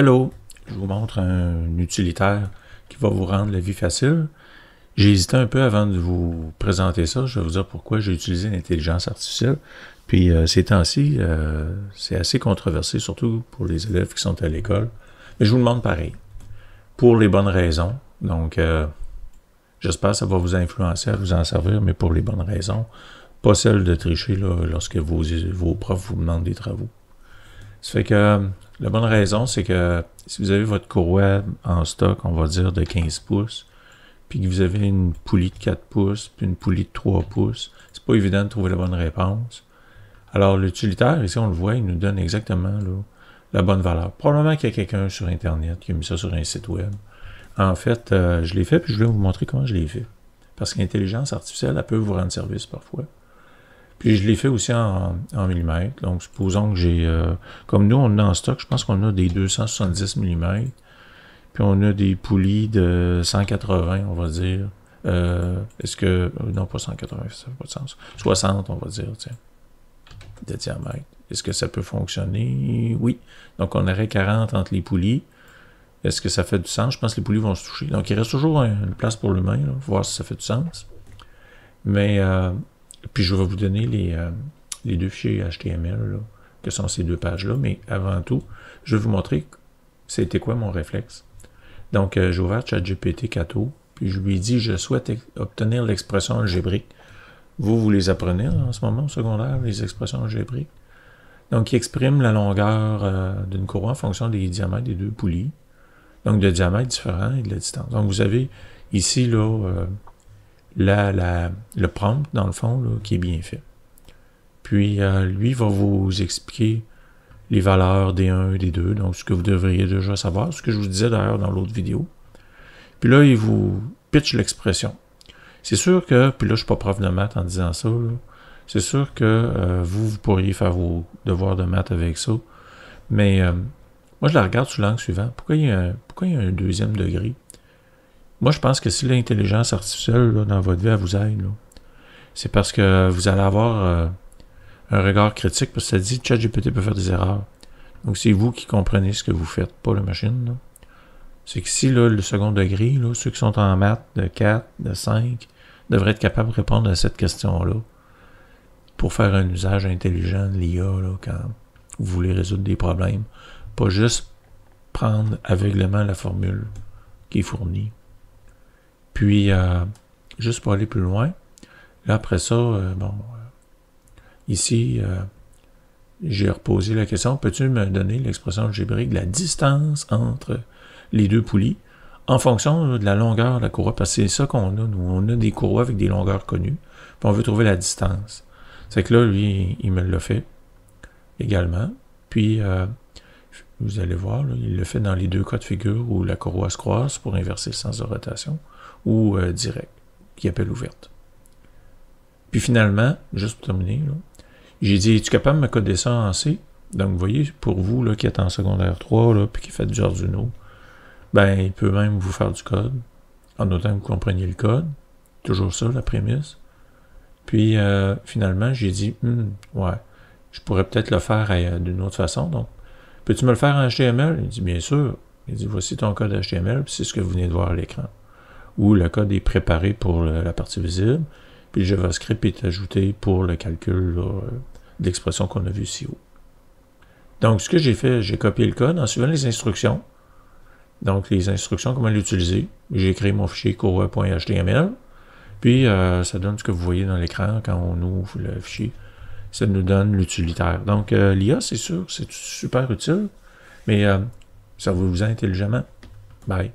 Hello, je vous montre un utilitaire qui va vous rendre la vie facile. J'ai hésité un peu avant de vous présenter ça. Je vais vous dire pourquoi j'ai utilisé l'intelligence artificielle. Puis ces temps-ci, c'est assez controversé, surtout pour les élèves qui sont à l'école. Mais je vous demande pareil, pour les bonnes raisons. Donc, j'espère que ça va vous influencer à vous en servir, mais pour les bonnes raisons. Pas celle de tricher là, lorsque vos profs vous demandent des travaux. Ça fait que la bonne raison, c'est que si vous avez votre courroie en stock, on va dire de 15 pouces, puis que vous avez une poulie de 4 pouces, puis une poulie de 3 pouces, c'est pas évident de trouver la bonne réponse. Alors, l'utilitaire, ici, on le voit, il nous donne exactement là, la bonne valeur. Probablement qu'il y a quelqu'un sur Internet qui a mis ça sur un site web. En fait, je l'ai fait, puis je vais vous montrer comment je l'ai fait. Parce que l'intelligence artificielle, elle peut vous rendre service parfois. Puis je l'ai fait aussi en millimètres. Donc, supposons que j'ai... comme nous, on a en stock, je pense qu'on a des 270 mm. Puis on a des poulies de 180, on va dire. Est-ce que... non, pas 180, ça n'a pas de sens. 60, on va dire, tiens, de diamètre. Est-ce que ça peut fonctionner? Oui. Donc, on aurait 40 entre les poulies. Est-ce que ça fait du sens? Je pense que les poulies vont se toucher. Donc, il reste toujours une place pour l'humain, voir si ça fait du sens. Mais... puis je vais vous donner les deux fichiers HTML, là, que sont ces deux pages-là, mais avant tout, je vais vous montrer c'était quoi mon réflexe. Donc, j'ai ouvert ChatGPT 4o, puis je lui ai dit, je souhaite obtenir l'expression algébrique. Vous les apprenez en ce moment au secondaire, les expressions algébriques. Donc, il exprime la longueur d'une courroie en fonction des diamètres des deux poulies, donc de diamètres différents et de la distance. Donc, vous avez ici, là... le prompt, dans le fond, là, qui est bien fait. Puis, lui va vous expliquer les valeurs des 1 et des 2, donc ce que vous devriez déjà savoir, ce que je vous disais d'ailleurs dans l'autre vidéo. Puis là, il vous pitch l'expression. C'est sûr que, puis là, je ne suis pas prof de maths en disant ça, c'est sûr que vous pourriez faire vos devoirs de maths avec ça, mais moi, je la regarde sous l'angle suivant. Pourquoi il y a un deuxième degré? Moi, je pense que si l'intelligence artificielle, là, dans votre vie, elle vous aide, c'est parce que vous allez avoir un regard critique, parce que ça dit que ChatGPT peut faire des erreurs. Donc, c'est vous qui comprenez ce que vous faites, pas la machine. C'est que si, là, le second degré, là, ceux qui sont en maths de 4, de 5, devraient être capables de répondre à cette question-là pour faire un usage intelligent de l'IA, là, quand vous voulez résoudre des problèmes. Pas juste prendre aveuglément la formule qui est fournie. Puis, juste pour aller plus loin, là, après ça, ici, j'ai reposé la question, peux-tu me donner l'expression algébrique de la distance entre les deux poulies en fonction là, de la longueur de la courroie, parce que c'est ça qu'on a, nous. On a des courroies avec des longueurs connues, puis on veut trouver la distance. C'est que là, lui, il me l'a fait également. Puis, vous allez voir, là, il le fait dans les deux cas de figure où la courroie se croise pour inverser le sens de rotation, ou direct, qui appelle ouverte. Puis finalement, juste pour terminer, j'ai dit, es-tu capable de me coder ça en C? Donc, vous voyez, pour vous là, qui êtes en secondaire 3, là, puis qui faites du Arduino, ben, il peut même vous faire du code, en autant que vous compreniez le code. Toujours ça, la prémisse. Puis, finalement, j'ai dit, ouais, je pourrais peut-être le faire d'une autre façon. Donc, peux-tu me le faire en HTML? Il dit, bien sûr. Il dit, voici ton code HTML, puis c'est ce que vous venez de voir à l'écran. Où le code est préparé pour la partie visible, puis le JavaScript est ajouté pour le calcul d'expression qu'on a vu ici haut. Donc, ce que j'ai fait, j'ai copié le code en suivant les instructions. Donc, les instructions, comment l'utiliser. J'ai créé mon fichier courroie.html, puis ça donne ce que vous voyez dans l'écran quand on ouvre le fichier. Ça nous donne l'utilitaire. Donc, l'IA, c'est sûr, c'est super utile, mais servez-vous intelligemment. Bye.